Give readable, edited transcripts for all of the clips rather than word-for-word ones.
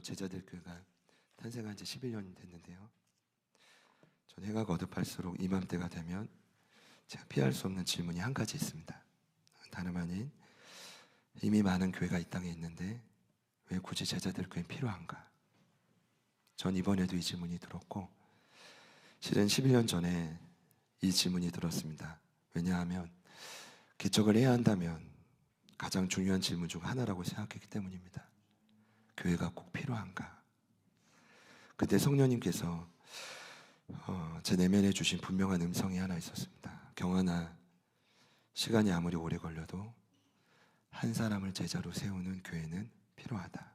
제자들 교회가 탄생한 지 11년이 됐는데요. 전 해가 거듭할수록 이맘때가 되면 제가 피할 수 없는 질문이 한 가지 있습니다. 다름 아닌 이미 많은 교회가 이 땅에 있는데 왜 굳이 제자들 교회는 필요한가? 전 이번에도 이 질문이 들었고 실은 11년 전에 이 질문이 들었습니다. 왜냐하면 개척을 해야 한다면 가장 중요한 질문 중 하나라고 생각했기 때문입니다. 교회가 꼭 필요한가? 그때 성령님께서 제 내면에 주신 분명한 음성이 하나 있었습니다. 경환아, 시간이 아무리 오래 걸려도 한 사람을 제자로 세우는 교회는 필요하다.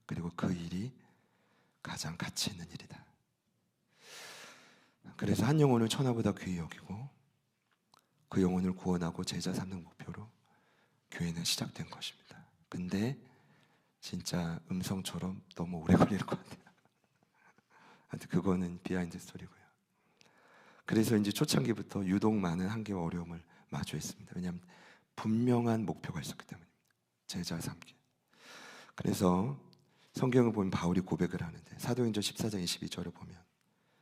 그리고 그 일이 가장 가치 있는 일이다. 그래서 한 영혼을 천하보다 귀히 여기고 그 영혼을 구원하고 제자 삼는 목표로 교회는 시작된 것입니다. 근데 진짜 음성처럼 너무 오래 걸릴 것 같아요. 하여튼 그거는 비하인드 스토리고요. 그래서 이제 초창기부터 유독 많은 한계와 어려움을 마주했습니다. 왜냐하면 분명한 목표가 있었기 때문입니다. 제자 삼기. 그래서 성경을 보면 바울이 고백을 하는데 사도행전 14장 22절을 보면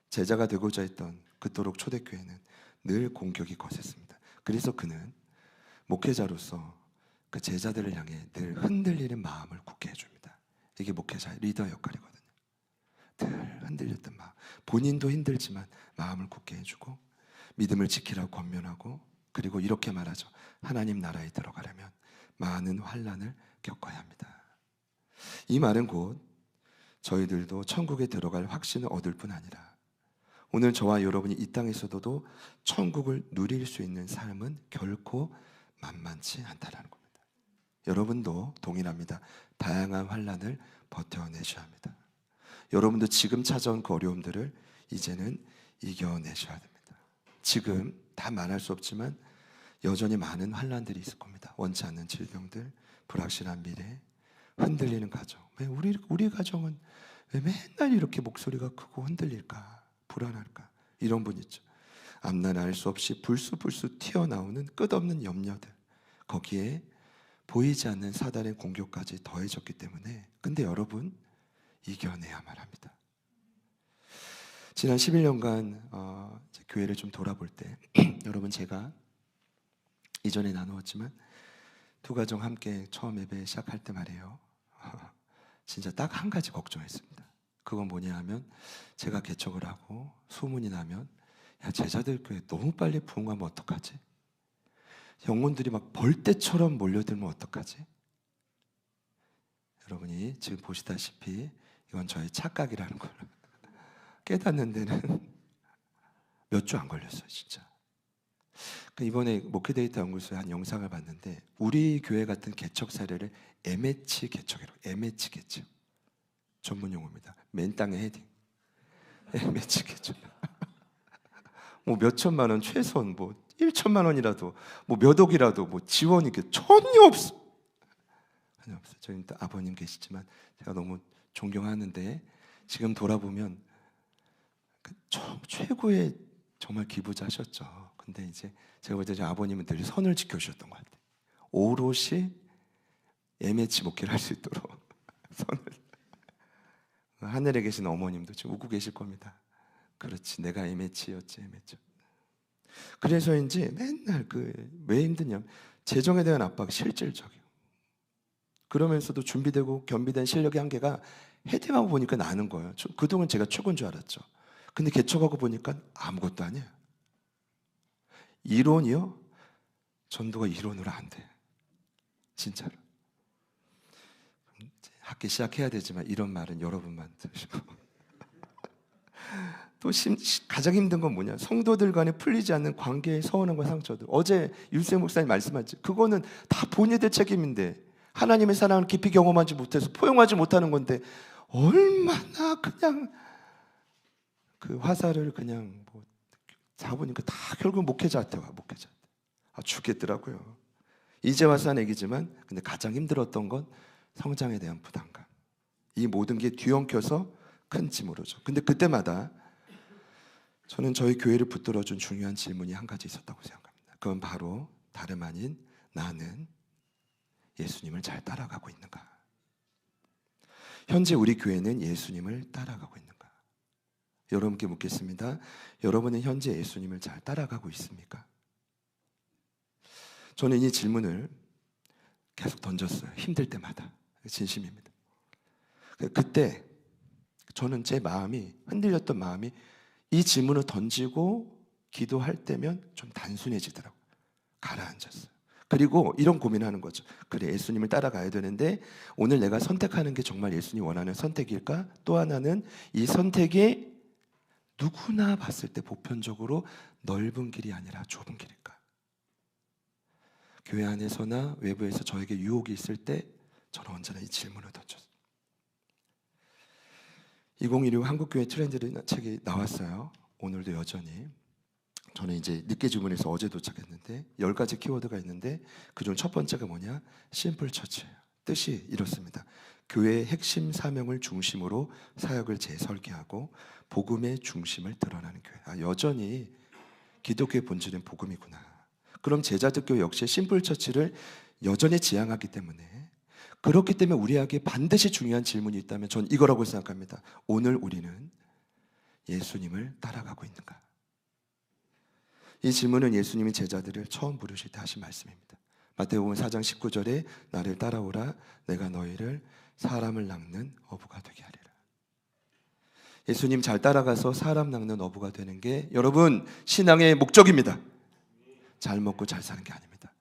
제자가 되고자 했던 그토록 초대교회는 늘 공격이 거셌습니다. 그래서 그는 목회자로서 그 제자들을 향해 늘 흔들리는 마음을 굳게 해줍니다. 이게 목회자의 리더 역할이거든요. 늘 흔들렸던 마음, 본인도 힘들지만 마음을 굳게 해주고 믿음을 지키라고 권면하고, 그리고 이렇게 말하죠. 하나님 나라에 들어가려면 많은 환난을 겪어야 합니다. 이 말은 곧 저희들도 천국에 들어갈 확신을 얻을 뿐 아니라 오늘 저와 여러분이 이 땅에서도 천국을 누릴 수 있는 삶은 결코 만만치 않다라는 겁니다. 여러분도 동일합니다. 다양한 환난을 버텨내셔야 합니다. 여러분도 지금 찾아온 그 어려움들을 이제는 이겨내셔야 됩니다. 지금 다 말할 수 없지만 여전히 많은 환난들이 있을 겁니다. 원치 않는 질병들, 불확실한 미래, 흔들리는 가정. 왜 우리 가정은 왜 맨날 이렇게 목소리가 크고 흔들릴까? 불안할까? 이런 분 있죠. 앞날 알 수 없이 불쑥불쑥 튀어나오는 끝없는 염려들, 거기에 보이지 않는 사단의 공격까지 더해졌기 때문에, 근데 여러분 이겨내야만 합니다. 지난 11년간 교회를 좀 돌아볼 때 여러분, 제가 이전에 나누었지만 두 가정 함께 처음 예배 시작할 때 말이에요, 진짜 딱 한 가지 걱정했습니다. 그건 뭐냐 하면 제가 개척을 하고 소문이 나면 야, 제자들 교회 너무 빨리 부흥하면 어떡하지? 영혼들이 막 벌떼처럼 몰려들면 어떡하지? 여러분이 지금 보시다시피 이건 저의 착각이라는 걸 깨닫는 데는 몇 주 안 걸렸어요, 진짜. 이번에 목회데이터 연구소에 한 영상을 봤는데 우리 교회 같은 개척 사례를 MH 개척이라고, MH 개척 전문 용어입니다. 맨 땅에 헤딩 MH 개척. 뭐 몇 천만 원, 최소한 뭐 1천만 원이라도, 뭐 몇 억이라도 뭐 지원이 전혀 없어. 전혀 없어요. 저희 또 아버님 계시지만 제가 너무 존경하는데 지금 돌아보면 최고의 정말 기부자셨죠. 근데 이제 제가 볼 때 아버님은 늘 선을 지켜주셨던 것 같아요. 오롯이 MH 목회를 할 수 있도록 선을. 하늘에 계신 어머님도 지금 웃고 계실 겁니다. 그렇지, 내가 MH였지, MH. 그래서인지 맨날 왜 힘드냐면 재정에 대한 압박이 실질적이에요. 그러면서도 준비되고 겸비된 실력의 한계가 헤딩하고 보니까 나는 거예요. 그동안 제가 최고인 줄 알았죠. 근데 개척하고 보니까 아무것도 아니에요. 이론이요? 전도가 이론으로 안 돼. 진짜로. 학기 시작해야 되지만 이런 말은 여러분만 들으시고. 또 가장 힘든 건 뭐냐? 성도들 간에 풀리지 않는 관계의 서운함과 상처들. 어제 율세 목사님 말씀하셨지. 그거는 다 본인들 책임인데 하나님의 사랑을 깊이 경험하지 못해서 포용하지 못하는 건데 얼마나 그냥 그 화살을 그냥 뭐 잡으니까 다 결국 목회자한테 와. 목회자한테. 죽겠더라고요. 이제 와서 한 얘기지만 근데 가장 힘들었던 건 성장에 대한 부담감. 이 모든 게 뒤엉켜서 큰 짐으로 죠. 근데 그때마다 저는 저희 교회를 붙들어준 중요한 질문이 한 가지 있었다고 생각합니다. 그건 바로 다름 아닌 나는 예수님을 잘 따라가고 있는가? 현재 우리 교회는 예수님을 따라가고 있는가? 여러분께 묻겠습니다. 여러분은 현재 예수님을 잘 따라가고 있습니까? 저는 이 질문을 계속 던졌어요. 힘들 때마다. 진심입니다. 그때 저는 제 마음이, 흔들렸던 마음이 이 질문을 던지고 기도할 때면 좀 단순해지더라고요. 가라앉았어요. 그리고 이런 고민하는 거죠. 그래, 예수님을 따라가야 되는데 오늘 내가 선택하는 게 정말 예수님이 원하는 선택일까? 또 하나는 이 선택이 누구나 봤을 때 보편적으로 넓은 길이 아니라 좁은 길일까? 교회 안에서나 외부에서 저에게 유혹이 있을 때 저는 언제나 이 질문을 던졌어요. 2016 한국교회 트렌드라는 책이 나왔어요. 오늘도 여전히. 저는 이제 늦게 주문해서 어제 도착했는데 10가지 키워드가 있는데 그중 첫 번째가 뭐냐? 심플 처치예요. 뜻이 이렇습니다. 교회의 핵심 사명을 중심으로 사역을 재설계하고 복음의 중심을 드러나는 교회. 여전히 기독교의 본질은 복음이구나. 그럼 제자들교 역시 심플 처치를 여전히 지향하기 때문에, 그렇기 때문에 우리에게 반드시 중요한 질문이 있다면 전 이거라고 생각합니다. 오늘 우리는 예수님을 따라가고 있는가? 이 질문은 예수님이 제자들을 처음 부르실 때 하신 말씀입니다. 마태복음 4장 19절에 나를 따라오라 내가 너희를 사람을 낚는 어부가 되게 하리라. 예수님 잘 따라가서 사람 낚는 어부가 되는 게 여러분 신앙의 목적입니다. 잘 먹고 잘 사는 게 아닙니다.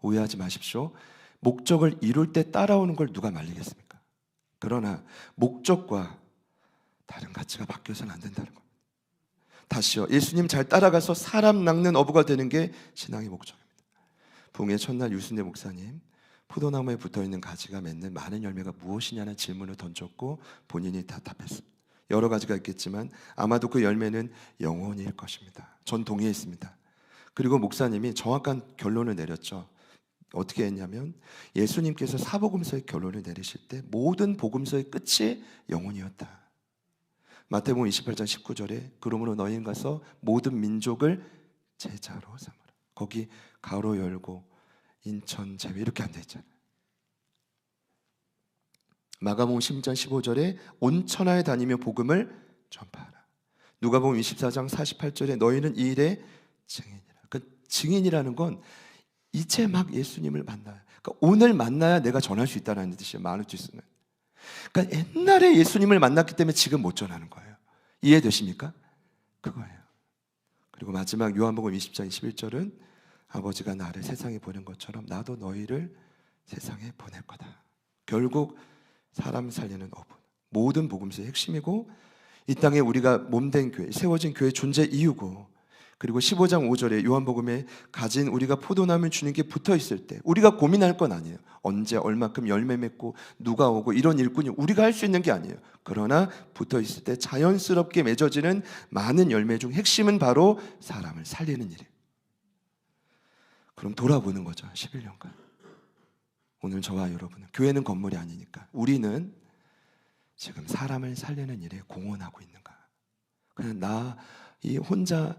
오해하지 마십시오. 목적을 이룰 때 따라오는 걸 누가 말리겠습니까? 그러나 목적과 다른 가치가 바뀌어서는 안 된다는 겁니다. 다시요. 예수님 잘 따라가서 사람 낚는 어부가 되는 게 신앙의 목적입니다. 부흥의 첫날 유순대 목사님, 포도나무에 붙어있는 가지가 맺는 많은 열매가 무엇이냐는 질문을 던졌고 본인이 답했습니다. 여러 가지가 있겠지만 아마도 그 열매는 영혼일 것입니다. 전 동의했습니다. 그리고 목사님이 정확한 결론을 내렸죠. 어떻게 했냐면 예수님께서 사복음서의 결론을 내리실 때 모든 복음서의 끝이 영혼이었다. 마태복음 28장 19절에 그러므로 너희는 가서 모든 민족을 제자로 삼으라. 거기 가로 열고 인천 제외 이렇게 안 돼 있잖아요. 마가복음 10장 15절에 온 천하에 다니며 복음을 전파하라. 누가복음 24장 48절에 너희는 이 일의 증인이라. 그 증인이라는 건 이제 막 예수님을 만나요. 그러니까 오늘 만나야 내가 전할 수 있다는 뜻이에요. 마누티스는. 그러니까 옛날에 예수님을 만났기 때문에 지금 못 전하는 거예요. 이해되십니까? 그거예요. 그리고 마지막 요한복음 20장 21절은 아버지가 나를 세상에 보낸 것처럼 나도 너희를 세상에 보낼 거다. 결국 사람 살리는 어부, 모든 복음서의 핵심이고 이 땅에 우리가 몸된 교회, 세워진 교회의 존재 이유고, 그리고 15장 5절에 요한복음에 가진 우리가 포도나무 주님께 붙어있을 때 우리가 고민할 건 아니에요. 언제 얼마큼 열매 맺고 누가 오고 이런 일꾼이 우리가 할 수 있는 게 아니에요. 그러나 붙어있을 때 자연스럽게 맺어지는 많은 열매 중 핵심은 바로 사람을 살리는 일이에요. 그럼 돌아보는 거죠. 11년간 오늘 저와 여러분은, 교회는 건물이 아니니까 우리는 지금 사람을 살리는 일에 공헌하고 있는가? 그냥 나 이 혼자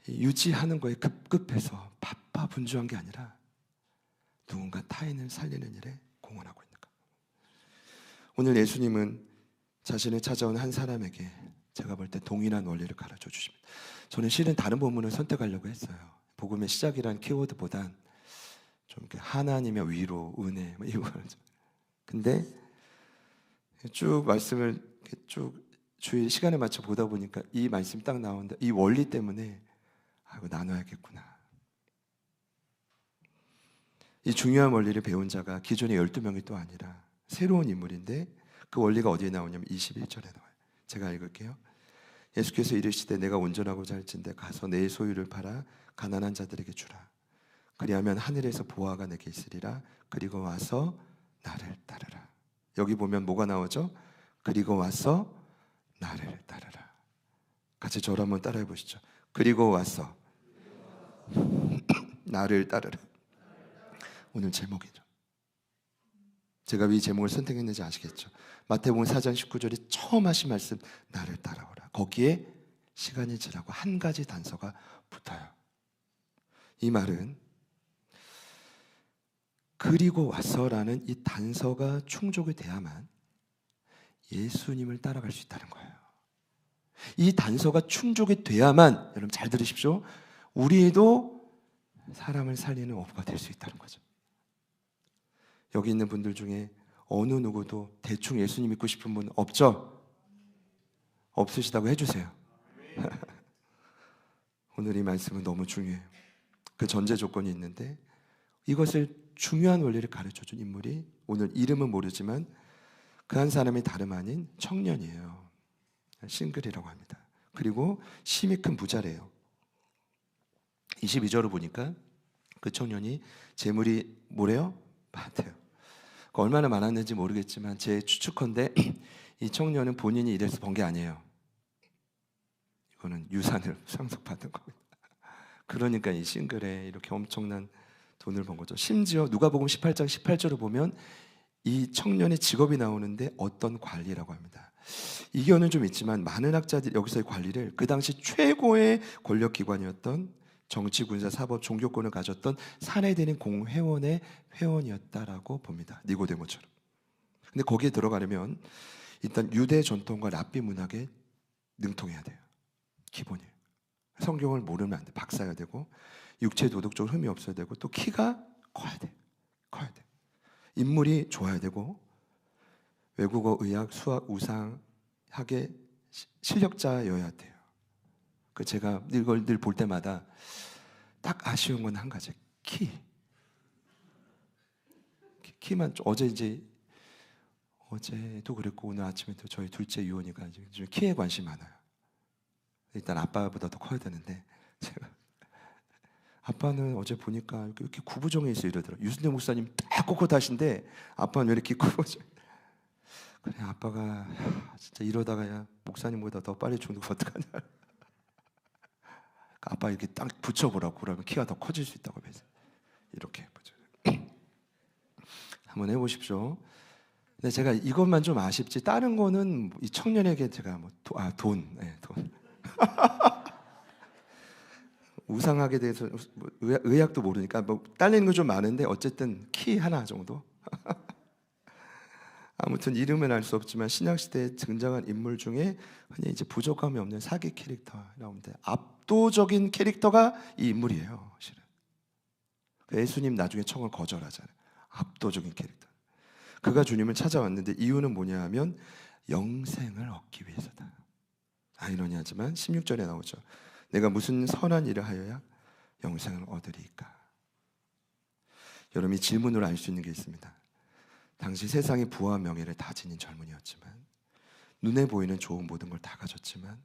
유지하는 거에 급급해서 바빠 분주한 게 아니라 누군가 타인을 살리는 일에 공헌하고 있는가? 오늘 예수님은 자신을 찾아온 한 사람에게 제가 볼 때 동일한 원리를 가르쳐 주십니다. 저는 실은 다른 본문을 선택하려고 했어요. 복음의 시작이라는 키워드보단 좀 이렇게 하나님의 위로, 은혜 이거. 근데 쭉 말씀을 쭉 주일 시간에 맞춰 보다 보니까 이 말씀이 딱 나온다. 이 원리 때문에 이거 나눠야겠구나. 이 중요한 원리를 배운 자가 기존의 12명이 또 아니라 새로운 인물인데 그 원리가 어디에 나오냐면 21절에 나와요. 제가 읽을게요. 예수께서 이르시되 내가 온전하고자 할진대 가서 내 소유를 팔아 가난한 자들에게 주라. 그리하면 하늘에서 보화가 내게 있으리라. 그리고 와서 나를 따르라. 여기 보면 뭐가 나오죠? 그리고 와서 나를 따르라. 같이 저를 한번 따라해 보시죠. 그리고 와서 나를 따르라. 오늘 제목이죠. 제가 왜 이 제목을 선택했는지 아시겠죠? 마태복음 4장 19절에 처음 하신 말씀 나를 따라오라. 거기에 시간이 지나고 한 가지 단서가 붙어요. 이 말은 그리고 와서라는 이 단서가 충족이 돼야만 예수님을 따라갈 수 있다는 거예요. 이 단서가 충족이 돼야만, 여러분 잘 들으십시오, 우리도 사람을 살리는 어부가 될 수 있다는 거죠. 여기 있는 분들 중에 어느 누구도 대충 예수님 믿고 싶은 분 없죠? 없으시다고 해주세요. 오늘 이 말씀은 너무 중요해요. 그 전제 조건이 있는데, 이것을 중요한 원리를 가르쳐준 인물이, 오늘 이름은 모르지만 그 한 사람이 다름 아닌 청년이에요. 싱글이라고 합니다. 그리고 심히 큰 부자래요. 22절을 보니까 그 청년이 재물이 뭐래요? 많대요. 얼마나 많았는지 모르겠지만 제 추측컨대 이 청년은 본인이 이래서 번 게 아니에요. 이거는 유산을 상속받은 겁니다. 그러니까 이 싱글에 이렇게 엄청난 돈을 번 거죠. 심지어 누가복음 18장 18절을 보면 이 청년의 직업이 나오는데 어떤 관리라고 합니다. 이견은 좀 있지만 많은 학자들이 여기서의 관리를 그 당시 최고의 권력기관이었던 정치, 군사, 사법, 종교권을 가졌던 산헤드린 공회원의 회원이었다라고 봅니다. 니고데모처럼. 근데 거기에 들어가려면 일단 유대 전통과 랍비 문학에 능통해야 돼요. 기본이에요. 성경을 모르면 안 돼. 박사여야 되고, 육체 도덕적으로 흠이 없어야 되고, 또 키가 커야 돼. 커야 돼. 인물이 좋아야 되고, 외국어, 의학, 수학, 우상학의 실력자여야 돼요. 그 제가 이걸 늘 볼 때마다 딱 아쉬운 건 한 가지. 키만 어제도 그랬고 오늘 아침에도 저희 둘째 유원이가 요즘 키에 관심이 많아요. 일단 아빠보다 더 커야 되는데, 제가 아빠는 어제 보니까 이렇게 구부정해 있어 이러더라고요. 유순대 목사님 딱 꼿꼿하신데 아빠는 왜 이렇게 구부정? 그래, 아빠가 진짜 이러다가 목사님보다 더 빨리 죽는 거 어떡하냐. 아빠 이렇게 딱 붙여보라고, 그러면 키가 더 커질 수 있다고 해서 이렇게 보죠. 한번 해보십시오. 근데 제가 이것만 좀 아쉽지, 다른 거는 이 청년에게 제가 돈. 우상학에 대해서 의학도 모르니까 딸리는 거 좀 많은데 어쨌든 키 하나 정도. 아무튼 이름은 알 수 없지만 신약 시대에 등장한 인물 중에 흔히 이제 부족함이 없는 사기 캐릭터라고 합니다. 압도적인 캐릭터가 이 인물이에요. 실은 예수님 나중에 청을 거절하잖아요. 압도적인 캐릭터. 그가 주님을 찾아왔는데 이유는 뭐냐 하면 영생을 얻기 위해서다. 아이러니하지만 16절에 나오죠. 내가 무슨 선한 일을 하여야 영생을 얻으리까? 여러분이 질문으로 알 수 있는 게 있습니다. 당시 세상의 부와 명예를 다 지닌 젊은이였지만, 눈에 보이는 좋은 모든 걸 다 가졌지만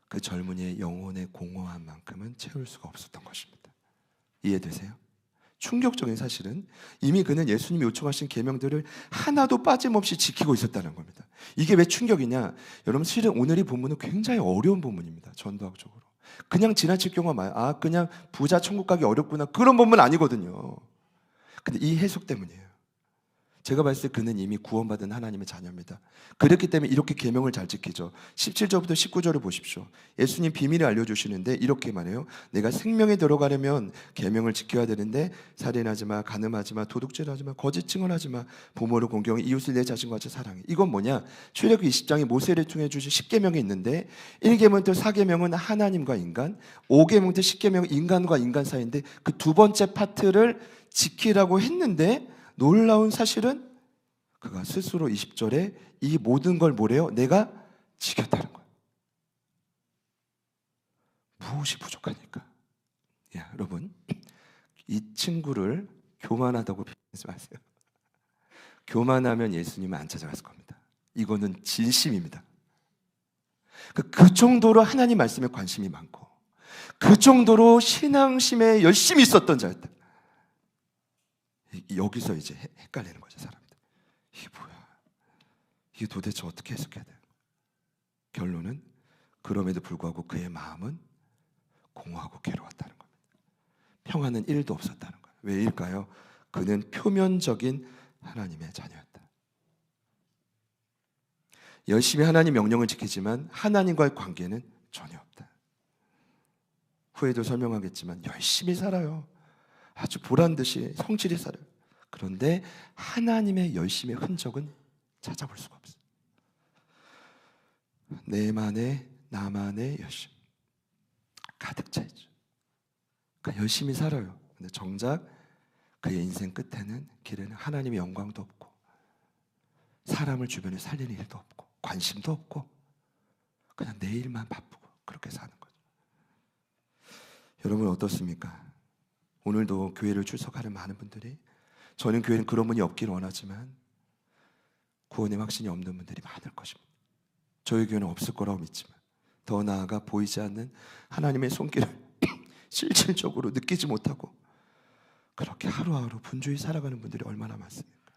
그 젊은이의 영혼의 공허한 만큼은 채울 수가 없었던 것입니다. 이해되세요? 충격적인 사실은 이미 그는 예수님이 요청하신 계명들을 하나도 빠짐없이 지키고 있었다는 겁니다. 이게 왜 충격이냐? 여러분, 실은 오늘 이 본문은 굉장히 어려운 본문입니다. 전도학적으로 그냥 지나칠 경우가 많아요. 그냥 부자 천국 가기 어렵구나, 그런 본문 아니거든요. 근데 이 해석 때문이에요. 제가 봤을 때 그는 이미 구원받은 하나님의 자녀입니다. 그렇기 때문에 이렇게 계명을 잘 지키죠. 17절부터 19절을 보십시오. 예수님 비밀을 알려주시는데 이렇게 말해요. 내가 생명에 들어가려면 계명을 지켜야 되는데 살인하지 마, 간음하지 마, 도둑질하지 마, 거짓 증언하지 마, 부모를 공경해, 이웃을 내 자신과 같이 사랑해. 이건 뭐냐? 출애굽기 20장에 모세를 통해 주신 10계명이 있는데 1계명부터 4계명은 하나님과 인간, 5계명부터 10계명은 인간과 인간 사이인데 그 두 번째 파트를 지키라고 했는데, 놀라운 사실은 그가 스스로 20절에 이 모든 걸 뭐래요? 내가 지켰다는 거예요. 무엇이 부족하니까? 여러분, 이 친구를 교만하다고 비판하지 마세요. 교만하면 예수님은 안 찾아갔을 겁니다. 이거는 진심입니다. 그 정도로 하나님 말씀에 관심이 많고 그 정도로 신앙심에 열심히 있었던 자였다. 여기서 이제 헷갈리는 거죠, 사람들. 이게 뭐야? 이게 도대체 어떻게 해석해야 돼요? 결론은 그럼에도 불구하고 그의 마음은 공허하고 괴로웠다는 겁니다. 평안은 1도 없었다는 거예요. 왜일까요? 그는 표면적인 하나님의 자녀였다. 열심히 하나님 명령을 지키지만 하나님과의 관계는 전혀 없다. 후에도 설명하겠지만 열심히 살아요. 아주 보란듯이 성실히 살아요. 그런데 하나님의 열심의 흔적은 찾아볼 수가 없어요. 내만의 나만의 열심 가득 차 있죠. 그러니까 열심히 살아요. 근데 정작 그의 인생 끝에는 길에는 하나님의 영광도 없고 사람을 주변에 살리는 일도 없고 관심도 없고 그냥 내 일만 바쁘고 그렇게 사는 거죠. 여러분 어떻습니까? 오늘도 교회를 출석하는 많은 분들이, 저는 교회는 그런 분이 없기를 원하지만 구원의 확신이 없는 분들이 많을 것입니다. 저희 교회는 없을 거라고 믿지만 더 나아가 보이지 않는 하나님의 손길을 실질적으로 느끼지 못하고 그렇게 하루하루 분주히 살아가는 분들이 얼마나 많습니까?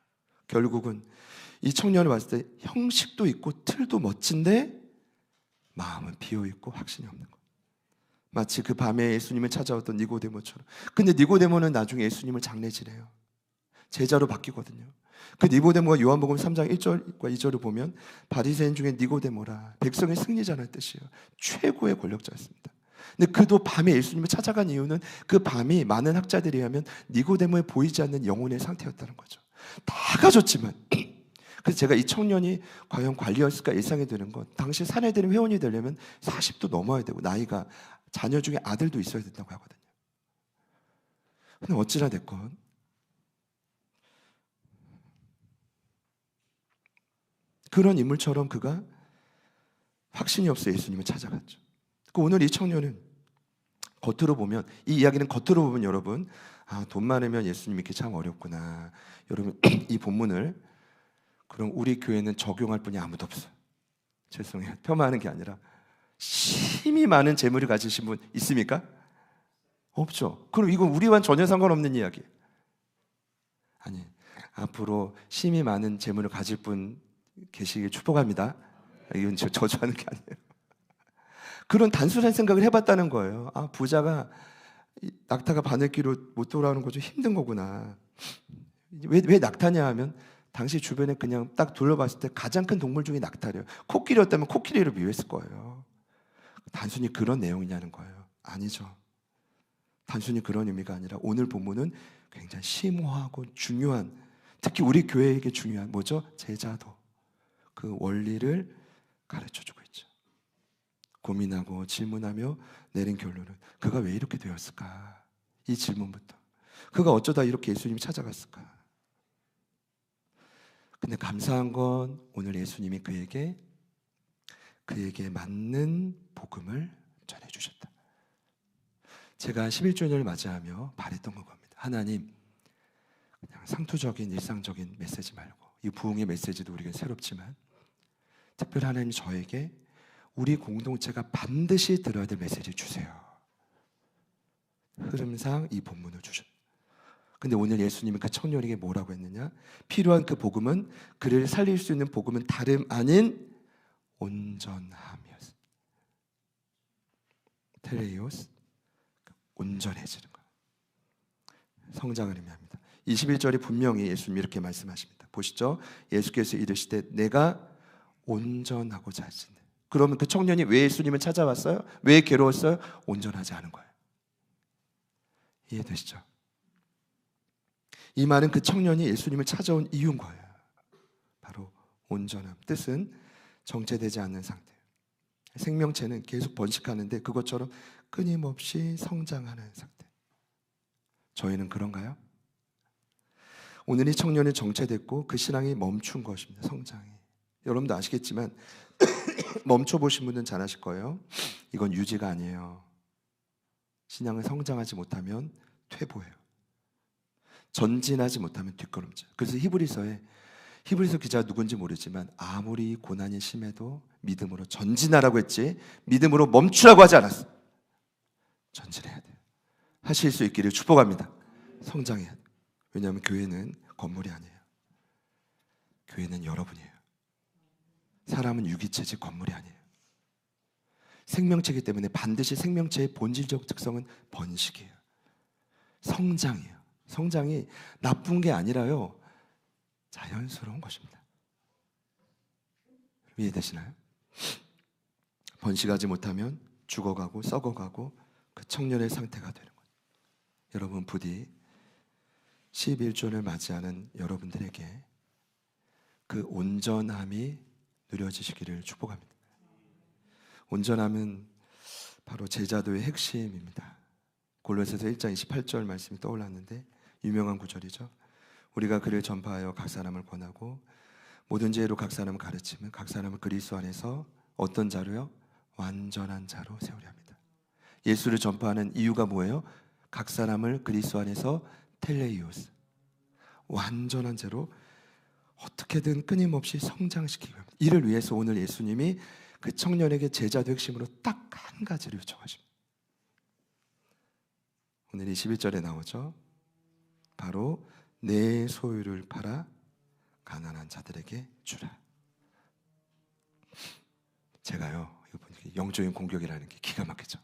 결국은 이 청년을 봤을 때 형식도 있고 틀도 멋진데 마음은 비어있고 확신이 없는 것. 마치 그 밤에 예수님을 찾아왔던 니고데모처럼. 근데 니고데모는 나중에 예수님을 장례지내요. 제자로 바뀌거든요. 그 니고데모가 요한복음 3장 1절과 2절을 보면 바리새인 중에 니고데모라, 백성의 승리자라는 뜻이에요. 최고의 권력자였습니다. 근데 그도 밤에 예수님을 찾아간 이유는 그 밤이 많은 학자들에 의하면 니고데모에 보이지 않는 영혼의 상태였다는 거죠. 다 가졌지만 그래서 제가 이 청년이 과연 관리였을까 예상이 되는 건, 당시 사내들은 회원이 되려면 40도 넘어야 되고 나이가 자녀 중에 아들도 있어야 된다고 하거든요. 근데 어찌나 됐건 그런 인물처럼 그가 확신이 없어 예수님을 찾아갔죠. 오늘 이 청년은 겉으로 보면, 이 이야기는 겉으로 보면 여러분, 돈 많으면 예수님 믿기 참 어렵구나. 여러분 이 본문을 그럼 우리 교회는 적용할 분이 아무도 없어요. 죄송해요. 폄하하는 게 아니라 힘이 많은 재물을 가지신 분 있습니까? 없죠. 그럼 이건 우리와는 전혀 상관없는 이야기. 아니, 앞으로 힘이 많은 재물을 가질 분 계시길 축복합니다. 이건 저주하는 게 아니에요. 그런 단순한 생각을 해봤다는 거예요. 부자가 낙타가 바늘길로 못 돌아오는 거 좀 힘든 거구나. 왜 낙타냐 하면 당시 주변에 그냥 딱 둘러봤을 때 가장 큰 동물 중에 낙타래요. 코끼리였다면 코끼리를 비유했을 거예요. 단순히 그런 내용이냐는 거예요. 아니죠. 단순히 그런 의미가 아니라 오늘 본문은 굉장히 심오하고 중요한, 특히 우리 교회에게 중요한 뭐죠? 제자도. 그 원리를 가르쳐주고 있죠. 고민하고 질문하며 내린 결론은 그가 왜 이렇게 되었을까? 이 질문부터. 그가 어쩌다 이렇게 예수님을 찾아갔을까? 근데 감사한 건 오늘 예수님이 그에게 맞는 복음을 전해주셨다. 제가 11주년을 맞이하며 바랬던 겁니다. 하나님, 그냥 상투적인 일상적인 메시지 말고, 이 부흥의 메시지도 우리에게 새롭지만 특별히 하나님 저에게 우리 공동체가 반드시 들어야 될 메시지 주세요. 흐름상 이 본문을 주셨다. 근데 오늘 예수님은 그 청년에게 뭐라고 했느냐? 필요한 그 복음은, 그를 살릴 수 있는 복음은 다름 아닌 온전함이었습니다. 텔레이오스, 온전해지는 것, 성장을 의미합니다. 21절이 분명히 예수님이 이렇게 말씀하십니다. 보시죠. 예수께서 이르시되 내가 온전하고자 하시네. 그러면 그 청년이 왜 예수님을 찾아왔어요? 왜 괴로웠어요? 온전하지 않은 거예요. 이해되시죠? 이 말은 그 청년이 예수님을 찾아온 이유인 거예요. 바로 온전함. 뜻은 정체되지 않는 상태. 생명체는 계속 번식하는데 그것처럼 끊임없이 성장하는 상태. 저희는 그런가요? 오늘 이 청년은 정체됐고 그 신앙이 멈춘 것입니다. 성장이. 여러분도 아시겠지만 멈춰보신 분은 잘 아실 거예요. 이건 유지가 아니에요. 신앙을 성장하지 못하면 퇴보해요. 전진하지 못하면 뒷걸음질. 그래서 히브리서 기자가 누군지 모르지만 아무리 고난이 심해도 믿음으로 전진하라고 했지 믿음으로 멈추라고 하지 않았어. 전진해야 돼요. 하실 수 있기를 축복합니다. 성장해야 돼요. 왜냐하면 교회는 건물이 아니에요. 교회는 여러분이에요. 사람은 유기체지 건물이 아니에요. 생명체이기 때문에 반드시 생명체의 본질적 특성은 번식이에요. 성장이에요. 성장이 나쁜 게 아니라요, 자연스러운 것입니다. 이해되시나요? 번식하지 못하면 죽어가고 썩어가고 그 청년의 상태가 되는 거예요. 여러분 부디 11조를 맞이하는 여러분들에게 그 온전함이 누려지시기를 축복합니다. 온전함은 바로 제자도의 핵심입니다. 골로새서 1장 28절 말씀이 떠올랐는데 유명한 구절이죠. 우리가 그를 전파하여 각 사람을 권하고 모든 지혜로 각 사람을 가르치면 각 사람을 그리스도 안에서 어떤 자로요? 완전한 자로 세우려 합니다. 예수를 전파하는 이유가 뭐예요? 각 사람을 그리스도 안에서 텔레이오스, 완전한 자로 어떻게든 끊임없이 성장시키기 위함. 이를 위해서 오늘 예수님이 그 청년에게 제자도 핵심으로 딱 한 가지를 요청하십니다. 오늘 21절에 나오죠. 바로 내 소유를 팔아 가난한 자들에게 주라. 제가요, 이거 보니까 영적인 공격이라는 게 기가 막히죠.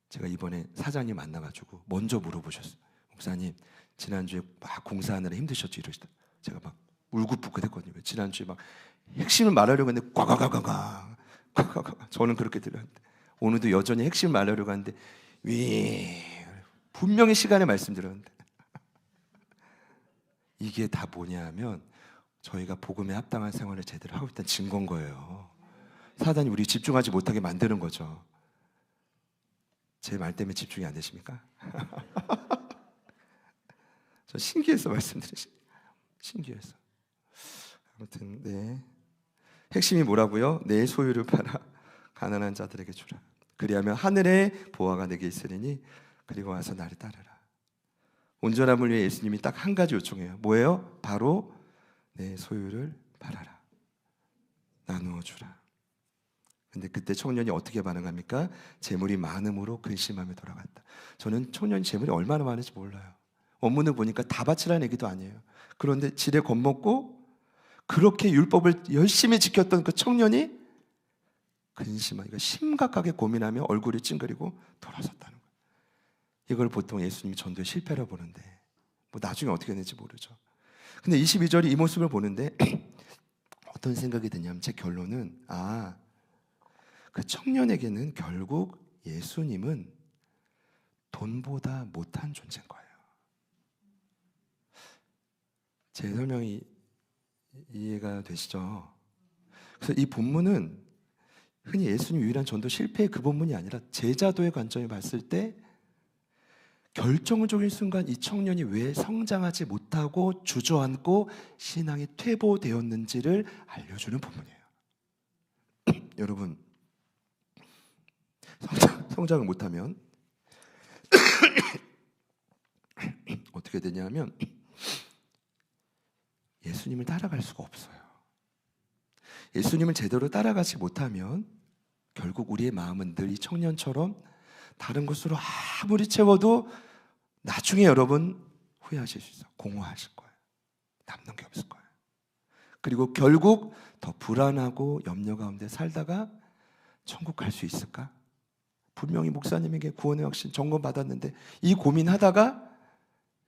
제가 이번에 사장님 만나가지고 먼저 물어보셨어요. 목사님, 지난주에 막 공사하느라 힘드셨죠? 이러시다. 제가 막 울긋불긋했거든요. 지난주에 막 핵심을 말하려고 했는데 꽉꽉꽉꽉 저는 그렇게 들렸는데 오늘도 여전히 핵심을 말하려고 하는데 분명히 시간에 말씀드렸는데 이게 다 뭐냐 하면 저희가 복음에 합당한 생활을 제대로 하고 있다는 증거인 거예요. 사단이 우리 집중하지 못하게 만드는 거죠. 제 말 때문에 집중이 안 되십니까? 저 신기해서 말씀드리십니다. 신기해서. 아무튼 네, 핵심이 뭐라고요? 내 소유를 팔아 가난한 자들에게 주라. 그리하면 하늘의 보화가 내게 있으리니 그리고 와서 나를 따르라. 온전함을 위해 예수님이 딱 한 가지 요청해요. 뭐예요? 바로 내 소유를 팔아라. 나누어 주라. 근데 그때 청년이 어떻게 반응합니까? 재물이 많음으로 근심하며 돌아갔다. 저는 청년이 재물이 얼마나 많은지 몰라요. 원문을 보니까 다 바치라는 얘기도 아니에요. 그런데 지레 겁먹고 그렇게 율법을 열심히 지켰던 그 청년이 근심하니까 심각하게 고민하며 얼굴이 찡그리고 돌아섰다는 거예요. 이걸 보통 예수님이 전도에 실패라 보는데 뭐 나중에 어떻게 될지 모르죠. 근데 22절이 이 모습을 보는데 어떤 생각이 드냐면 제 결론은 그 청년에게는 결국 예수님은 돈보다 못한 존재인 거예요. 제 설명이 이해가 되시죠? 그래서 이 본문은 흔히 예수님 유일한 전도 실패의 그 본문이 아니라 제자도의 관점에 봤을 때 결정적인 순간 이 청년이 왜 성장하지 못하고 주저앉고 신앙이 퇴보되었는지를 알려주는 본문이에요. 여러분, 성장을 못하면 어떻게 되냐면 예수님을 따라갈 수가 없어요. 예수님을 제대로 따라가지 못하면 결국 우리의 마음은 늘 이 청년처럼 다른 것으로 아무리 채워도 나중에 여러분 후회하실 수 있어요. 공허하실 거예요. 남는 게 없을 거예요. 그리고 결국 더 불안하고 염려 가운데 살다가 천국 갈 수 있을까? 분명히 목사님에게 구원의 확신 점검 받았는데 이 고민하다가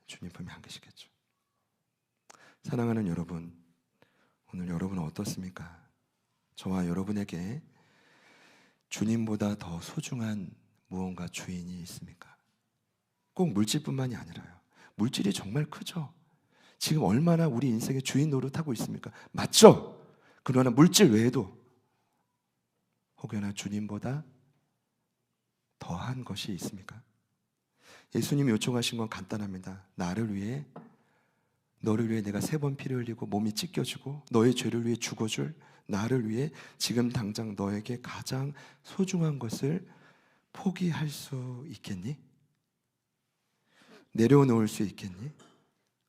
주님 품에 안 계시겠죠. 사랑하는 여러분, 오늘 여러분은 어떻습니까? 저와 여러분에게 주님보다 더 소중한 무언가 주인이 있습니까? 꼭 물질뿐만이 아니라요. 물질이 정말 크죠. 지금 얼마나 우리 인생의 주인 노릇하고 있습니까? 맞죠? 그러나 물질 외에도 혹여나 주님보다 더한 것이 있습니까? 예수님이 요청하신 건 간단합니다. 나를 위해, 너를 위해 내가 3번 피를 흘리고 몸이 찢겨지고 너의 죄를 위해 죽어줄 나를 위해 지금 당장 너에게 가장 소중한 것을 포기할 수 있겠니? 내려놓을 수 있겠니?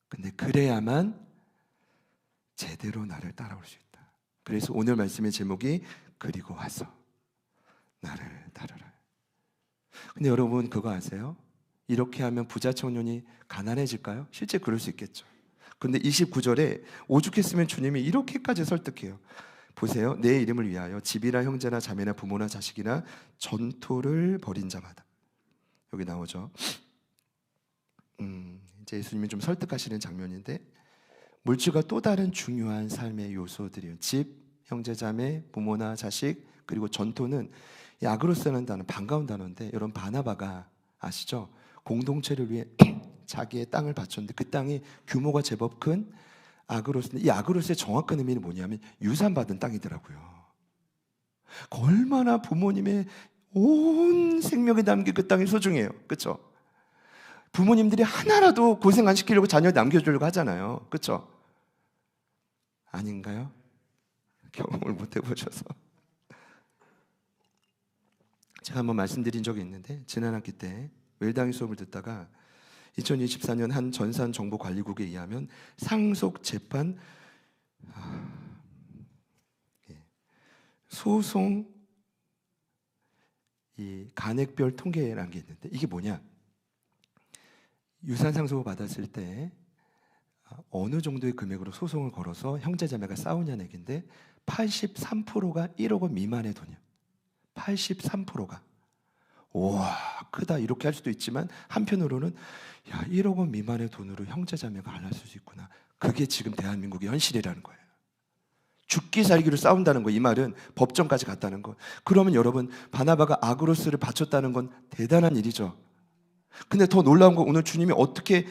근데 그래야만 제대로 나를 따라올 수 있다. 그래서 오늘 말씀의 제목이 그리고 와서 나를 따르라. 근데 여러분 그거 아세요? 이렇게 하면 부자 청년이 가난해질까요? 실제 그럴 수 있겠죠. 그런데 29절에 오죽했으면 주님이 이렇게까지 설득해요. 보세요. 내 이름을 위하여 집이나 형제나 자매나 부모나 자식이나 전토를 벌인 자마다. 여기 나오죠. 이제 예수님이 좀 설득하시는 장면인데 물질과 또 다른 중요한 삶의 요소들이에요. 집, 형제, 자매, 부모나 자식, 그리고 전토는 이 아그로스라는 단어, 반가운 단어인데 여러분 바나바가 아시죠? 공동체를 위해 자기의 땅을 바쳤는데 그 땅이 규모가 제법 큰 아그로스인데 이 아그로스의 정확한 의미는 뭐냐면 유산받은 땅이더라고요. 얼마나 부모님의 온 생명이 담긴 그 땅이 소중해요. 그렇죠? 부모님들이 하나라도 고생 안 시키려고 자녀 남겨주려고 하잖아요. 그렇죠? 아닌가요? 경험을 못 해보셔서. 제가 한번 말씀드린 적이 있는데, 지난 학기 때 웰당의 수업을 듣다가 2024년 한 전산정보관리국에 의하면 상속 재판 소송 이 간액별 통계라는 게 있는데, 이게 뭐냐? 유산 상속을 받았을 때 어느 정도의 금액으로 소송을 걸어서 형제자매가 싸우냐는 얘기인데, 83%가 1억 원 미만의 돈이에요. 83%가. 와, 크다 이렇게 할 수도 있지만, 한편으로는 야, 1억 원 미만의 돈으로 형제자매가 갈라질 수 있구나. 그게 지금 대한민국의 현실이라는 거예요. 죽기 살기로 싸운다는 거, 이 말은 법정까지 갔다는 거. 그러면 여러분, 바나바가 아그로스를 바쳤다는 건 대단한 일이죠. 근데 더 놀라운 건, 오늘 주님이 어떻게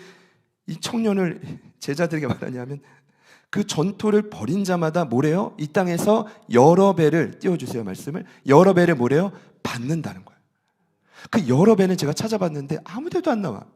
이 청년을 제자들에게 말하냐면, 그 전토를 벌인 자마다 뭐래요? 이 땅에서 여러 배를, 띄워주세요 말씀을, 여러 배를 뭐래요? 받는다는 거예요. 그 여러 배는 제가 찾아봤는데 아무 데도 안 나와.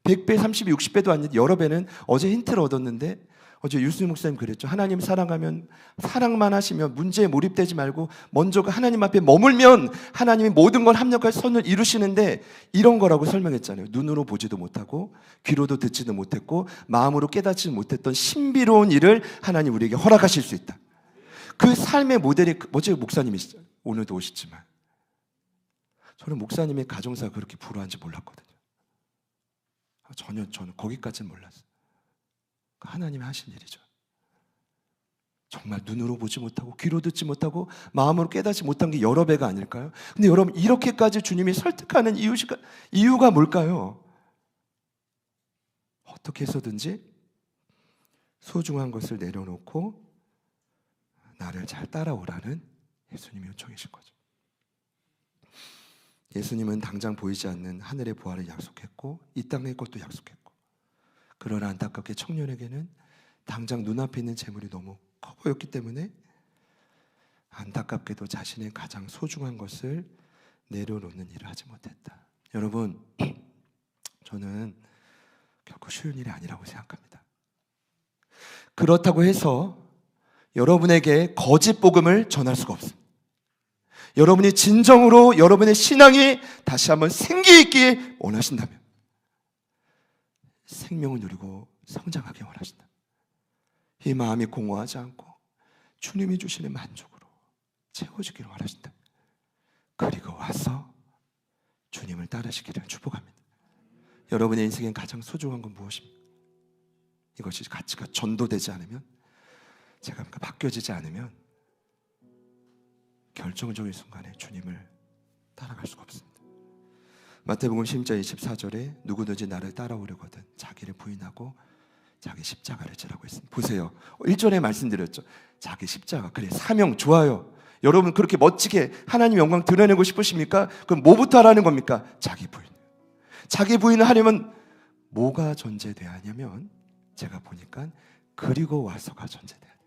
100배, 30배, 60배도 아닌데 여러 배는, 어제 힌트를 얻었는데, 어제 유수 목사님 그랬죠. 하나님 사랑하면, 사랑만 하시면, 문제에 몰입되지 말고 먼저 그 하나님 앞에 머물면 하나님이 모든 걸 합력할 선을 이루시는데, 이런 거라고 설명했잖아요. 눈으로 보지도 못하고 귀로도 듣지도 못했고 마음으로 깨닫지 못했던 신비로운 일을 하나님 우리에게 허락하실 수 있다. 그 삶의 모델이, 어제 목사님이시죠. 오늘도 오시지만 저는 목사님의 가정사가 그렇게 불우한지 몰랐거든요. 전혀 저는 거기까지는 몰랐어요. 하나님이 하신 일이죠. 정말 눈으로 보지 못하고 귀로 듣지 못하고 마음으로 깨닫지 못한 게 여러 배가 아닐까요? 근데 여러분, 이렇게까지 주님이 설득하는 이유가 뭘까요? 어떻게 해서든지 소중한 것을 내려놓고 나를 잘 따라오라는 예수님의 요청이신 거죠. 예수님은 당장 보이지 않는 하늘의 보화를 약속했고 이 땅의 것도 약속했고, 그러나 안타깝게 청년에게는 당장 눈앞에 있는 재물이 너무 커 보였기 때문에 안타깝게도 자신의 가장 소중한 것을 내려놓는 일을 하지 못했다. 여러분, 저는 결코 쉬운 일이 아니라고 생각합니다. 그렇다고 해서 여러분에게 거짓 복음을 전할 수가 없습니다. 여러분이 진정으로 여러분의 신앙이 다시 한번 생기 있길 원하신다면, 생명을 누리고 성장하길 원하신다. 이 마음이 공허하지 않고 주님이 주시는 만족으로 채워지기를 원하신다. 그리고 와서 주님을 따르시기를 축복합니다. 여러분의 인생에 가장 소중한 건 무엇입니까? 이것이 가치가 전도되지 않으면, 제가 바뀌어지지 않으면 결정적인 순간에 주님을 따라갈 수가 없습니다. 마태복음 10장 24절에 누구든지 나를 따라오려거든 자기를 부인하고 자기 십자가를 지라고 했습니다. 보세요. 1절에 말씀드렸죠. 자기 십자가. 그래, 사명 좋아요. 여러분 그렇게 멋지게 하나님 영광 드러내고 싶으십니까? 그럼 뭐부터 하라는 겁니까? 자기 부인. 자기 부인을 하려면 뭐가 전제돼야 하냐면, 제가 보니까 그리고 와서가 전제돼야 돼요.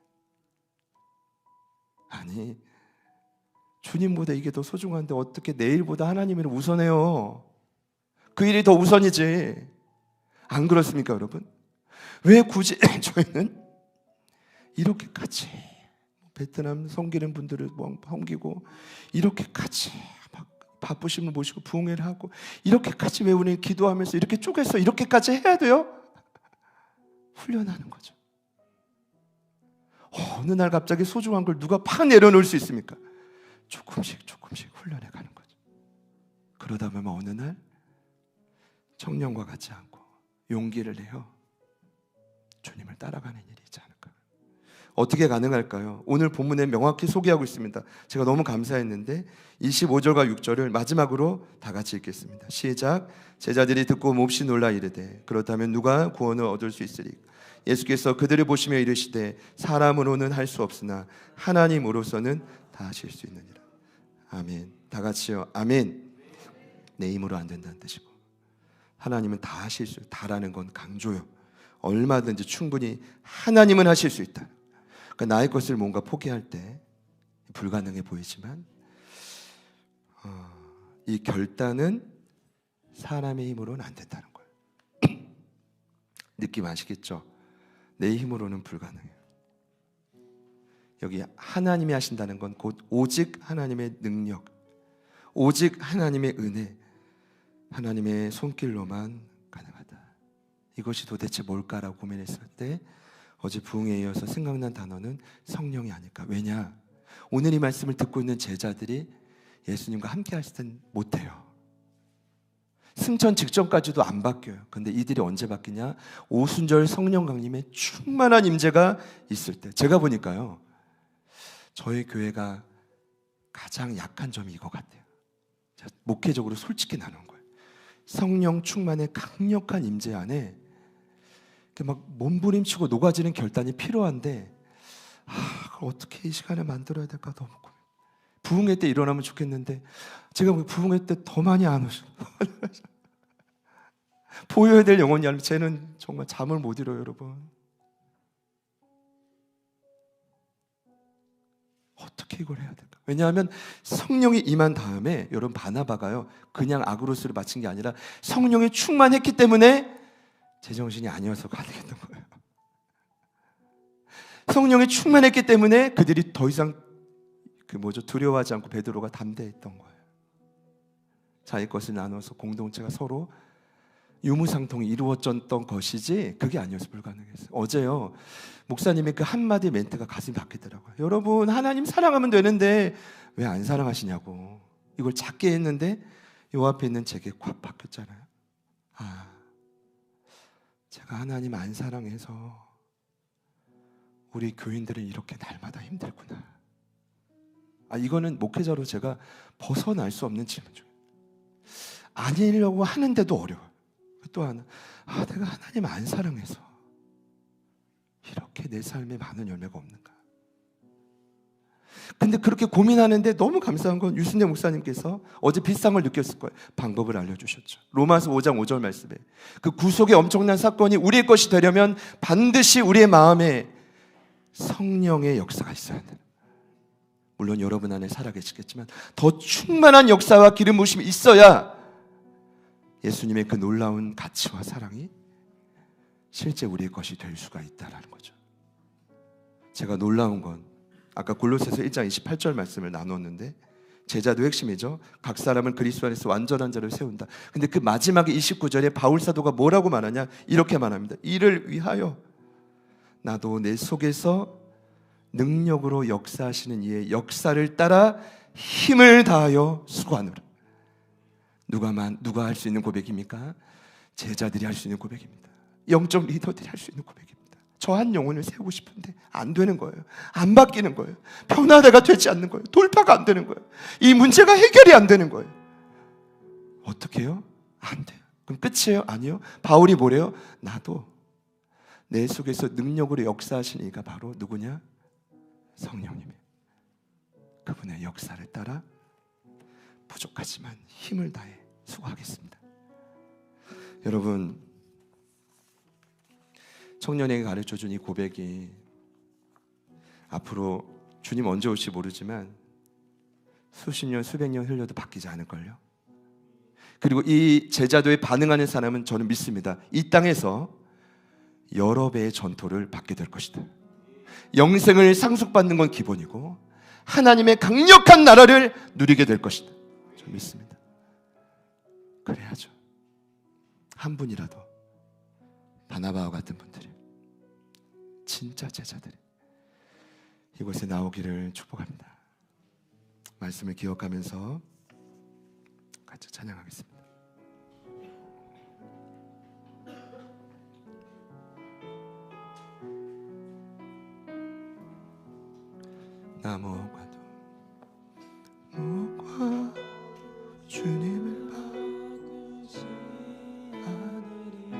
아니, 주님보다 이게 더 소중한데 어떻게 내일보다 하나님을 우선해요? 그 일이 더 우선이지. 안 그렇습니까 여러분? 왜 굳이 저희는 이렇게까지 베트남 섬기는 분들을 섬기고, 이렇게까지 막 바쁘신 분 모시고 부흥회를 하고, 이렇게까지 왜 우리 기도하면서 이렇게 쪼개서 이렇게까지 해야 돼요? 훈련하는 거죠. 어느 날 갑자기 소중한 걸 누가 팍 내려놓을 수 있습니까? 조금씩 훈련해 가는 거죠. 그러다 보면 어느 날 청년과 같지 않고 용기를 내어 주님을 따라가는 일이 있지 않을까. 어떻게 가능할까요? 오늘 본문에 명확히 소개하고 있습니다. 제가 너무 감사했는데 25절과 6절을 마지막으로 다 같이 읽겠습니다. 시작. 제자들이 듣고 몹시 놀라 이르되 그렇다면 누가 구원을 얻을 수 있으리까? 예수께서 그들을 보시며 이르시되 사람으로는 할 수 없으나 하나님으로서는 다 하실 수 있느니라. 아멘. 다 같이요. 아멘. 내 힘으로 안 된다는 뜻이고, 하나님은 다 하실 수, 다라는 건 강조요. 얼마든지 충분히 하나님은 하실 수 있다. 그러니까 나의 것을 뭔가 포기할 때 불가능해 보이지만 이 결단은 사람의 힘으로는 안 된다는 거예요. 느낌 아시겠죠? 내 힘으로는 불가능해요. 여기 하나님이 하신다는 건 곧 오직 하나님의 능력, 오직 하나님의 은혜, 하나님의 손길로만 가능하다. 이것이 도대체 뭘까라고 고민했을 때 어제 부흥에 이어서 생각난 단어는 성령이 아닐까. 왜냐? 오늘 이 말씀을 듣고 있는 제자들이 예수님과 함께 하실 땐 못해요. 승천 직전까지도 안 바뀌어요. 근데 이들이 언제 바뀌냐? 오순절 성령 강림의 충만한 임재가 있을 때. 제가 보니까요, 저희 교회가 가장 약한 점이 이거 같아요. 목회적으로 솔직히 나눈 거예요. 성령 충만의 강력한 임재 안에 막 몸부림치고 녹아지는 결단이 필요한데 그걸 어떻게 이 시간에 만들어야 될까 너무 고민. 부흥회 때 일어나면 좋겠는데 제가 부흥회 때 더 많이 안 오셔. 보여야 될 영혼이 아니라 쟤는 정말 잠을 못 이뤄요, 여러분. 어떻게 이걸 해야 될까? 왜냐하면 성령이 임한 다음에 여러분 바나바가요 그냥 아그로스를 마친 게 아니라 성령이 충만했기 때문에 제정신이 아니어서 가능했던 거예요. 성령이 충만했기 때문에 그들이 더 이상 두려워하지 않고 베드로가 담대했던 거예요. 자기 것을 나눠서 공동체가 서로 유무상통이 이루어졌던 것이지 그게 아니어서 불가능했어요. 어제요 목사님의 그 한마디 멘트가 가슴이 박히더라고요. 여러분 하나님 사랑하면 되는데 왜 안 사랑하시냐고. 이걸 작게 했는데 요 앞에 있는 제게 꽉 박혔잖아요. 제가 하나님 안 사랑해서 우리 교인들은 이렇게 날마다 힘들구나. 이거는 목회자로 제가 벗어날 수 없는 질문 중이에요. 아니려고 하는데도 어려워요. 또 하나, 내가 하나님 안 사랑해서 이렇게 내 삶에 많은 열매가 없는가. 근데 그렇게 고민하는데 너무 감사한 건 유순재 목사님께서 어제 비싼 걸 느꼈을 거예요. 방법을 알려주셨죠. 로마서 5장 5절 말씀에 그 구속의 엄청난 사건이 우리의 것이 되려면 반드시 우리의 마음에 성령의 역사가 있어야 돼요. 물론 여러분 안에 살아계시겠지만 더 충만한 역사와 기름 부으심이 있어야 예수님의 그 놀라운 가치와 사랑이 실제 우리의 것이 될 수가 있다는 거죠. 제가 놀라운 건 아까 골로새서 1장 28절 말씀을 나눴는데 제자도 핵심이죠. 각 사람을 그리스도 안에서 완전한 자를 세운다. 근데 그 마지막에 29절에 바울 사도가 뭐라고 말하냐? 이렇게 말합니다. 이를 위하여 나도 내 속에서 능력으로 역사하시는 이의 역사를 따라 힘을 다하여 수고하노라. 누가 할 수 있는 고백입니까? 제자들이 할 수 있는 고백입니다. 영적 리더들이 할 수 있는 고백입니다. 저 한 영혼을 세우고 싶은데 안 되는 거예요. 안 바뀌는 거예요. 변화가 되지 않는 거예요. 돌파가 안 되는 거예요. 이 문제가 해결이 안 되는 거예요. 어떻게 해요? 안 돼요. 그럼 끝이에요? 아니요. 바울이 뭐래요? 나도 내 속에서 능력으로 역사하신 이가 바로 누구냐? 성령님이에요. 그분의 역사를 따라 부족하지만 힘을 다해 수고하겠습니다. 여러분, 청년에게 가르쳐준 이 고백이 앞으로 주님 언제 올지 모르지만 수십 년, 수백 년 흘려도 바뀌지 않을걸요. 그리고 이 제자도에 반응하는 사람은 저는 믿습니다. 이 땅에서 여러 배의 전토를 받게 될 것이다. 영생을 상속받는 건 기본이고 하나님의 강력한 나라를 누리게 될 것이다. 저는 믿습니다. 그래야죠. 한 분이라도 바나바와 같은 분들이 진짜 제자들이 이곳에 나오기를 축복합니다. 말씀을 기억하면서 같이 찬양하겠습니다. 나 무엇과도 무엇과 주님을 바꾸지 않으리.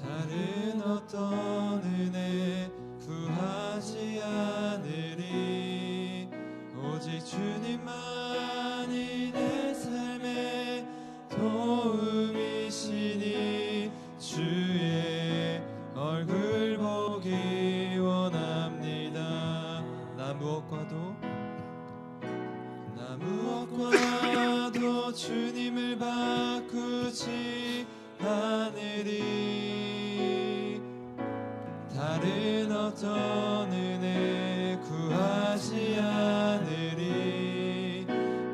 다른 어떤 은혜 구하지 않으리. 오직 주님만이 내 삶의 도움이시니 주의 얼굴 보기 원합니다. 무엇과도 주님을 바꾸지 않으리. 다른 어떤 은혜 구하지 않으리.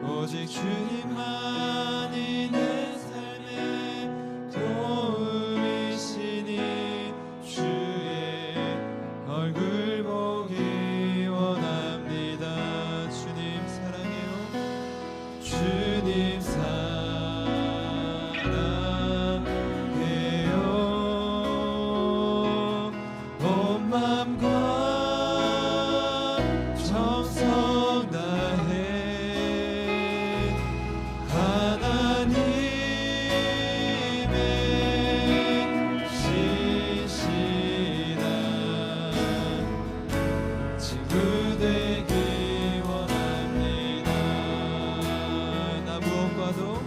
오직 주님만이 내 삶의 도움이시니 주의 얼굴 보기 원합니다. 주님 사랑해요. 주님 사랑해요. 온 맘과 정성 다해 하나님의 신실한 친구 되기 원합니다. 나 무엇과도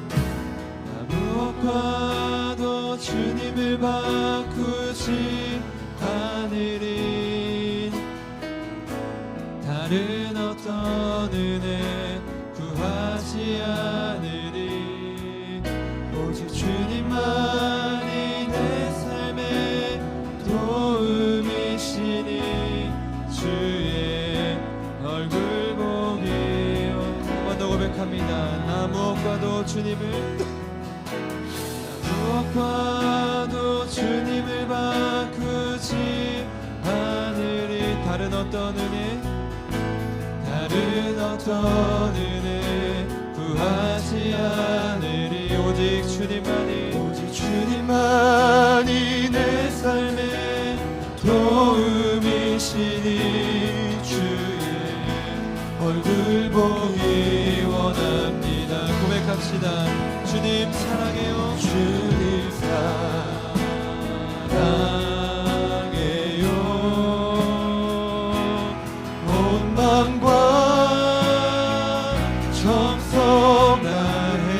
주님을 바꾸지 않으리. 다른 어떤 은혜 구하지 않으리. 오직 주님만이 내 삶의 도움이시니 주의 얼굴 보기 한번 더 고백합니다. 나 무엇과도 주님을 바꾸지 않으리. 다른 어떤 은혜 구하지 않으리. 오직 주님만이 내 삶의 도움이시니 주의 얼굴 보기 원합니다. 고백합시다. 주님 사랑해요. 주님 사랑해요. 온 마음과 정성 다해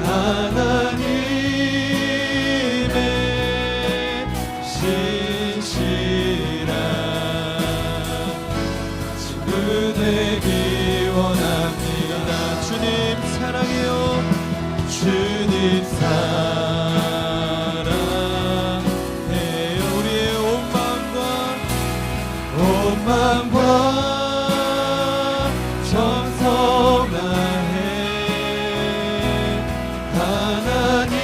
하나님의 신실한 친구 되기 원합니다. 주님 사랑해요. 주님 사랑해요. 우리의 온 마음과 정성 다해 하나님의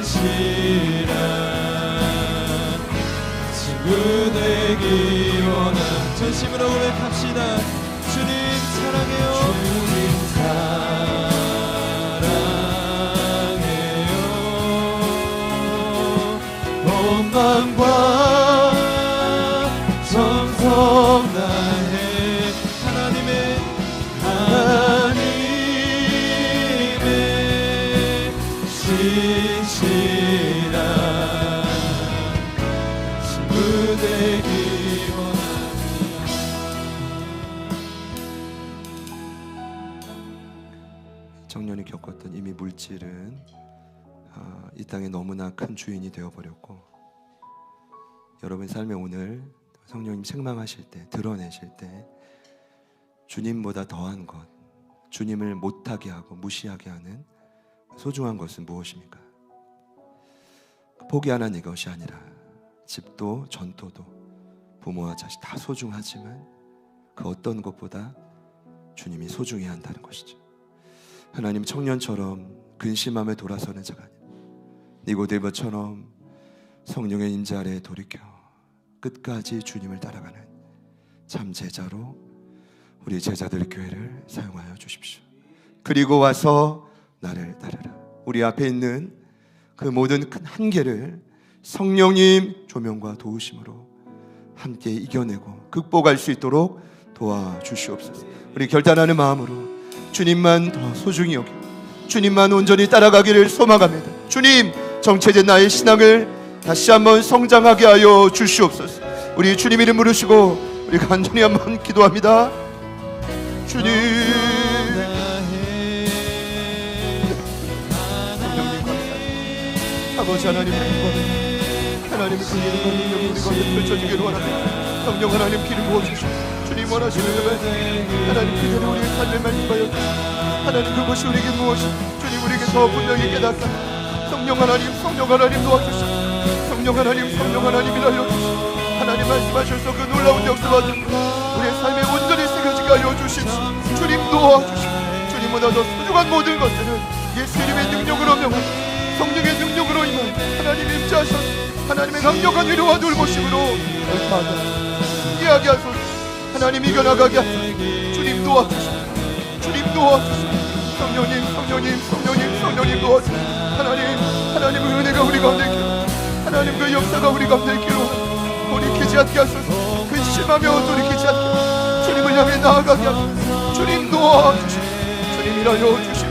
신실한 친구 되기 원합니다. 전심으로 고백합시다. 주님 사랑해요. 주님 사랑해요. 온 마음과 정성 다해 하나님의 신실한 친구 되기 원합니다. 청년이 겪었던 이미 물질은 이 땅에 너무나 큰 주인이 되어버렸고, 여러분 삶에 오늘 성령님 책망하실 때, 드러내실 때 주님보다 더한 것, 주님을 못하게 하고 무시하게 하는 소중한 것은 무엇입니까? 포기하는 이것이 아니라 집도 전토도 부모와 자식 다 소중하지만 그 어떤 것보다 주님이 소중히 한다는 것이죠. 하나님, 청년처럼 근심함에 돌아서는 자가 아니라 니고데모처럼 성령의 임재 아래에 돌이켜 끝까지 주님을 따라가는 참 제자로 우리 제자들 교회를 사용하여 주십시오. 그리고 와서 나를 따르라. 우리 앞에 있는 그 모든 큰 한계를 성령님 조명과 도우심으로 함께 이겨내고 극복할 수 있도록 도와주시옵소서. 우리 결단하는 마음으로 주님만 더 소중히 여기고 주님만 온전히 따라가기를 소망합니다. 주님, 정체된 나의 신앙을 다시 한번 성장하게 하여 주시옵소서. 우리 주님 이름 부르시고 우리 간절히 한번 기도합니다. 주님, 하나님 감사합니다. 아버지 하나님, 하나님 하나님의 승리를 받는 능력이 우리 가운데 펼쳐지기를 원합니다. 성령 하나님 기름 부어주시고 주님 원하시는 그 말씀 하나님 그대로 우리의 삶에 말씀하여 주시고 하나님 그것이 우리에게 무엇이 주님 우리에게 더 분명히 깨닫게 성령 하나님 도와주시고 성령 하나님이 알려주시고 하나님 말씀하셔서 그 놀라운 역사가 우리의 삶에 온전히 새겨지게 하여 주십시오. 주님 도와주시고 주님보다 더 소중한 모든 것들은 예수 이름의 능력으로 명하고 성령의 능력으로 임하여 하나님 임재하셔서 하나님의 강력한 위로와 돌보심으로 승리하게 하소서. 하나님 이겨나가게 하소서. 주님 도와주시고 성령님 도와주시고 하나님의 은혜가 우리 가운데 있기로 하나님 그 역사가 우리 가운데 있기로 돌이키지 않게 하소서. 근심하며 돌이키지 않게 주님을 향해 나아가게 하소서. 주님 도와주시고 주님 일하여 주십시오.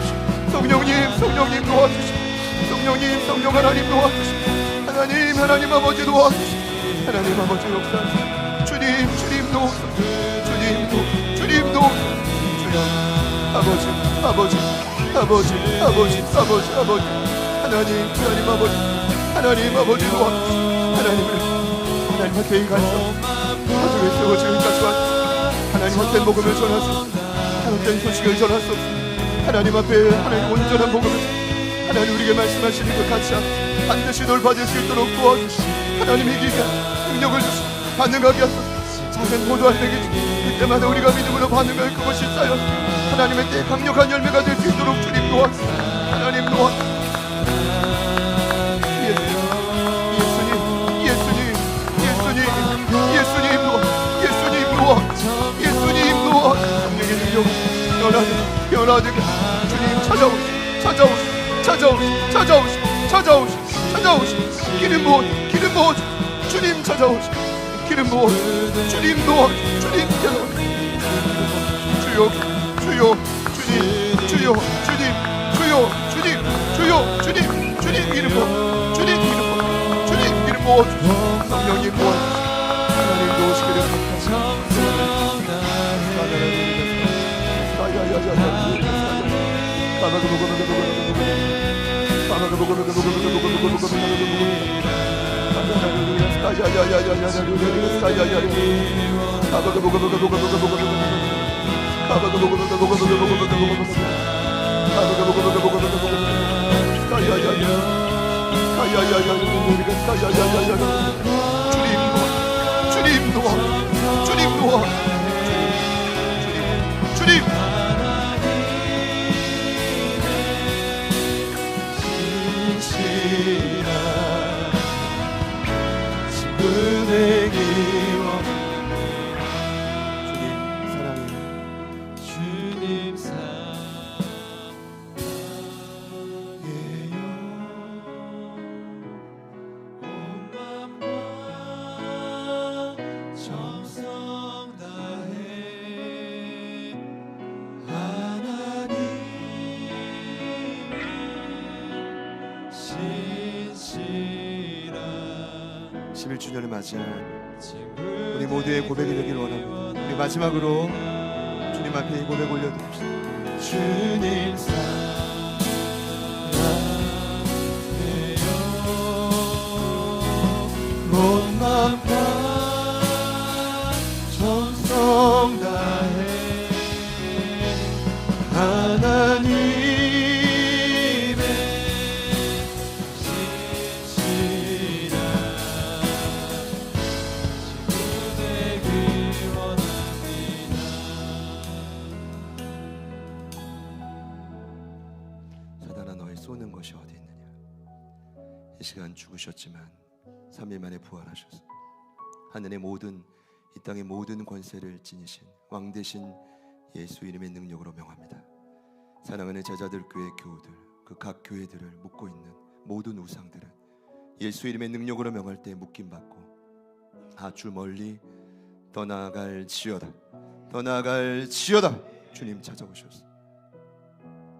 성령님 도와주시고 성령 하나님 도와주시고 하나님 아버지 도와주시고 하나님 아버지 역사 주님 도와주시고 주님 아버지 하나님 아버지 도와주시고 하나님 앞에 가서 가족의 세워지는 가져와 하나님 헛된 복음을 전하소서. 헛된 소식을 전하소서. 하나님 앞에 하나님 온전한 복음을 하나님 우리에게 말씀하시는 것 같이 반드시 널 받을 수 있도록 도와주시고 하나님 이기게 능력을 주시고 반응하게 하소서. 작은 포도 알맹이 그때마다 우리가 믿음으로 반응할 그것이 쌓여 하나님의 때 강력한 열매가 될 수 있도록 주님 도와주시고 하나님 도와주시고 예수님 도와 성령의 능력 변화되게 주님 찾아오시고 기름 부어 주님 찾아오시고 기름 부어 주님 도와 주님 주님 기름 부어 주님 기름 부어 성령님 도와 하나님 도우시기를 주님 도와 주님 신실한 11주년을 맞이한 우리 모두의 고백이 되기를 원합니다. 우리 마지막으로 주님 앞에 이 고백 올려드립시다. 주님 사랑해요 온 마음 다 정성 다해 하나님의 신실한 친구 되길 원합니다. 사단아 너의 쏘는 것이 어디 있느냐. 이 시간 죽으셨지만 3일 만에 부활하셔서 하늘의 모든 이 땅의 모든 권세를 지니신 왕 대신 예수 이름의 능력으로 명합니다. 사랑하는 제자들 교회 교우들 그 각 교회들을 묶고 있는 모든 우상들은 예수 이름의 능력으로 명할 때 묶임받고 아주 멀리 떠나갈지어다 주님 찾아오셔서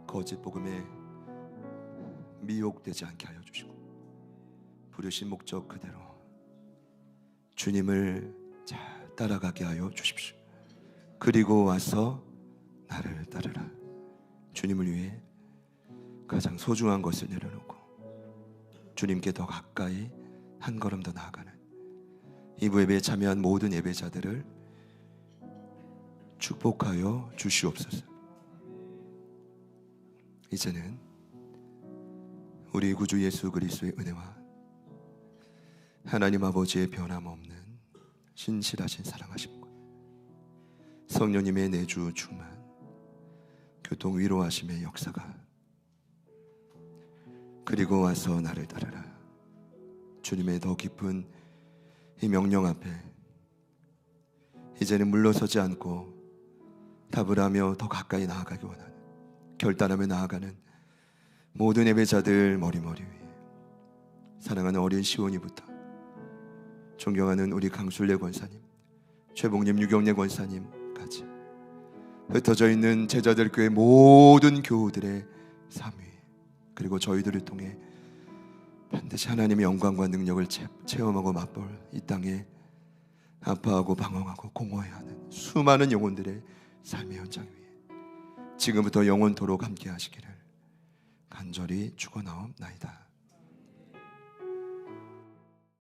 거짓 복음에 미혹되지 않게 하여 주시고 부르신 목적 그대로 주님을 잘 따라가게 하여 주십시오. 그리고 와서 나를 따르라. 주님을 위해 가장 소중한 것을 내려놓고 주님께 더 가까이 한 걸음 더 나아가는 이부 예배에 참여한 모든 예배자들을 축복하여 주시옵소서. 이제는 우리 구주 예수 그리스도의 은혜와 하나님 아버지의 변함없는 신실하신 사랑하심과 성령님의 내주 충만 교통 위로하심의 역사가 그리고 와서 나를 따르라 주님의 더 깊은 이 명령 앞에 이제는 물러서지 않고 답을 하며 더 가까이 나아가기 원하는 결단하며 나아가는 모든 예배자들 머리머리 위에 사랑하는 어린 시온이부터 존경하는 우리 강순례 권사님, 최봉님 유경래 권사님까지 흩어져 있는 제자들 교회 모든 교우들의 삶 위에 그리고 저희들을 통해 반드시 하나님의 영광과 능력을 체험하고 맛볼 이 땅에 아파하고 방황하고 공허해하는 수많은 영혼들의 삶의 현장 위에 지금부터 영원토록 함께 하시기를 간절히 축원하옵나이다.